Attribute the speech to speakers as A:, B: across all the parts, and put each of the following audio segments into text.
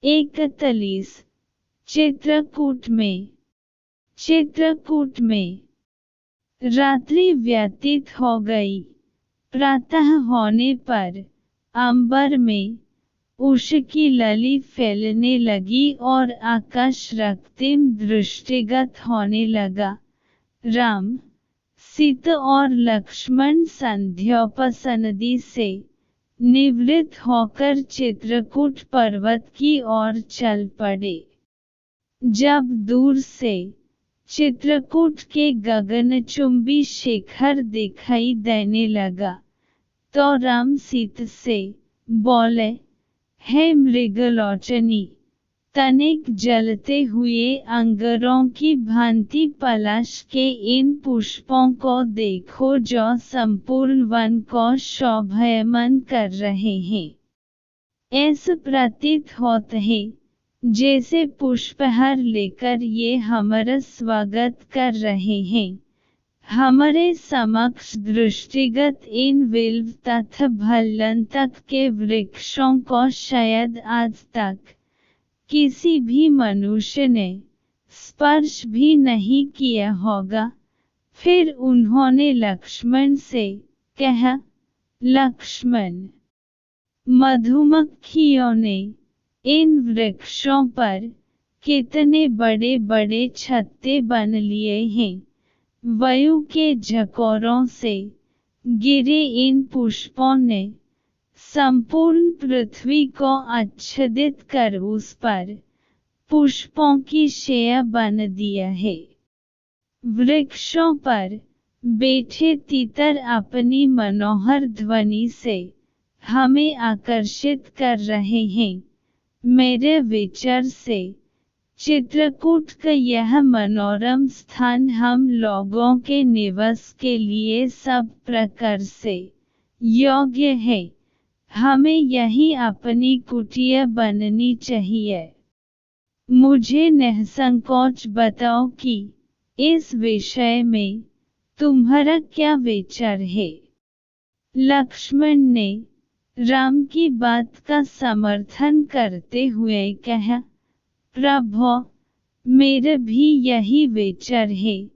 A: 41 चित्रकूट में रात्रि व्यतीत हो गई। प्रातः होने पर अंबर में उष की लली फैलने लगी और आकाश रक्तिम दृष्टिगत होने लगा। राम, सीता और लक्ष्मण संध्योपसनदी से निवृत्त होकर चित्रकूट पर्वत की ओर चल पड़े। जब दूर से चित्रकूट के गगनचुंबी शिखर दिखाई देने लगा, तो राम सीता से बोले, हे मृगलोचनी, तनिक जलते हुए अंगारों की भांति पलाश के इन पुष्पों को देखो जो संपूर्ण वन को शोभायमान कर रहे हैं। ऐसा प्रतीत होता है जैसे पुष्पहार लेकर ये हमारा स्वागत कर रहे हैं। हमारे समक्ष दृष्टिगत इन विल्व तथा भल्लंतक के वृक्षों को शायद आज तक किसी भी मनुष्य ने स्पर्श भी नहीं किया होगा। फिर उन्होंने लक्ष्मण से कहा, लक्ष्मण, मधुमक्खियों ने इन वृक्षों पर कितने बड़े बड़े छत्ते बन लिए हैं। वायु के झकोरों से गिरे इन पुष्पों ने संपूर्ण पृथ्वी को आच्छादित कर उस पर पुष्पों की शैया बन दिया है। वृक्षों पर बैठे तीतर अपनी मनोहर ध्वनि से हमें आकर्षित कर रहे हैं। मेरे विचार से चित्रकूट का यह मनोरम स्थान हम लोगों के निवास के लिए सब प्रकार से योग्य है। हमें यही अपनी कुटिया बननी चाहिए। मुझे निसंकोच बताओ कि इस विषय में तुम्हारा क्या विचार है। लक्ष्मण ने राम की बात का समर्थन करते हुए कहा, प्रभु, मेरा भी यही विचार है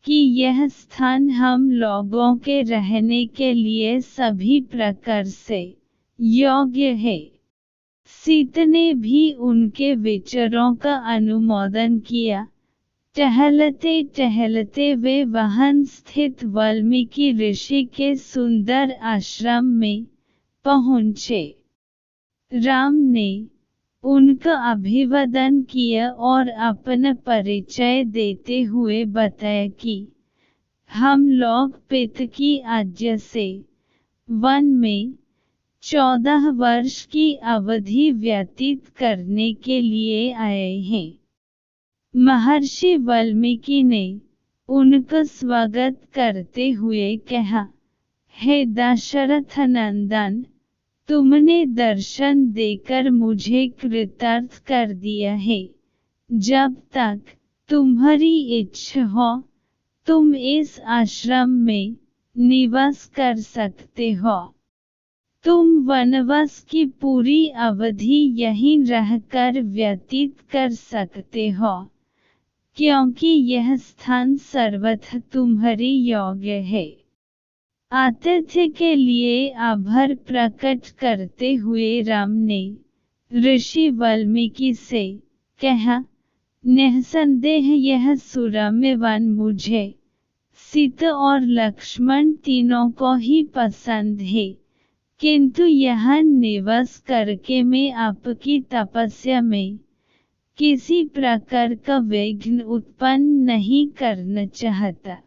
A: कि यह स्थान हम लोगों के रहने के लिए सभी प्रकार से योग्य है। सीता ने भी उनके विचारों का अनुमोदन किया। टहलते टहलते वे वहां स्थित वाल्मीकि ऋषि के सुंदर आश्रम में पहुँचे। राम ने उनका अभिवादन किया और अपना परिचय देते हुए बताया कि हम लोग पिता की आज्ञा से वन में 14 वर्ष की अवधि व्यतीत करने के लिए आए हैं। महर्षि वाल्मीकि ने उनका स्वागत करते हुए कहा, हे दशरथ नंदन, तुमने दर्शन देकर मुझे कृतार्थ कर दिया है। जब तक तुम्हारी इच्छा हो तुम इस आश्रम में निवास कर सकते हो। तुम वनवास की पूरी अवधि यहीं रहकर व्यतीत कर सकते हो, क्योंकि यह स्थान सर्वथा तुम्हारी योग्य है। आतिथ्य के लिए आभार प्रकट करते हुए राम ने ऋषि वाल्मीकि से कहा, निस्संदेह यह सुरम्य वन मुझे, सीता और लक्ष्मण तीनों को ही पसंद है, किंतु यहाँ निवास करके मैं आपकी तपस्या में किसी प्रकार का विघ्न उत्पन्न नहीं करना चाहता।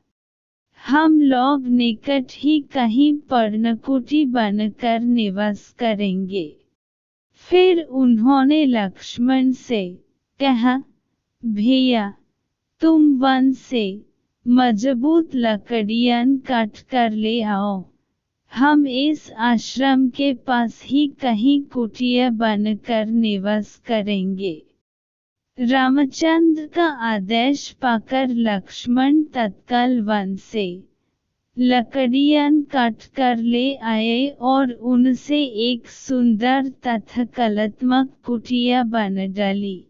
A: हम लोग निकट ही कहीं पर्णकुटी बनकर निवास करेंगे। फिर उन्होंने लक्ष्मण से कहा, भैया, तुम वन से मजबूत लकड़ियां काट कर ले आओ। हम इस आश्रम के पास ही कहीं कुटिया बनकर निवास करेंगे। रामचंद्र का आदेश पाकर लक्ष्मण तत्काल वन से लकड़ियाँ काट कर ले आए और उनसे एक सुंदर तथा कलात्मक कुटिया बन डाली।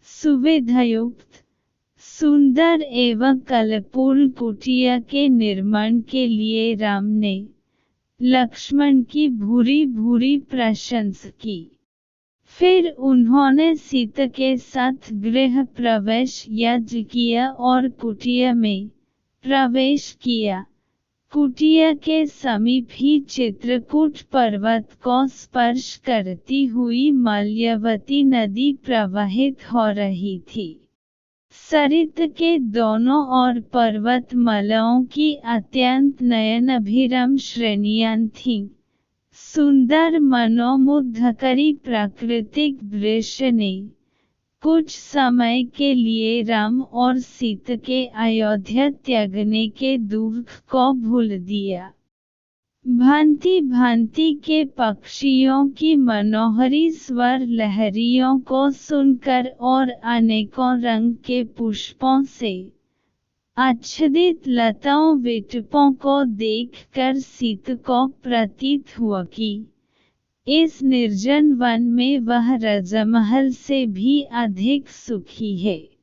A: सुविधायुक्त, सुंदर एवं कलापूर्ण कुटिया के निर्माण के लिए राम ने लक्ष्मण की भूरी भूरी प्रशंसा की। फिर उन्होंने सीता के साथ गृह प्रवेश यज्ञ किया और कुटिया में प्रवेश किया। कुटिया के समीप ही चित्रकूट पर्वत को स्पर्श करती हुई माल्यावती नदी प्रवाहित हो रही थी। सरित के दोनों ओर पर्वतमालाओं की अत्यंत नयनाभिराम श्रेणियां थीं। सुंदर मनोमुग्धकारी प्राकृतिक दृश्य ने कुछ समय के लिए राम और सीता के अयोध्या त्यागने के दुख को भूल दिया। भांति भांति के पक्षियों की मनोहरी स्वर लहरियों को सुनकर और अनेकों रंग के पुष्पों से आच्छादित लताओं विटपों को देखकर सीता को प्रतीत हुआ कि इस निर्जन वन में वह राजमहल से भी अधिक सुखी है।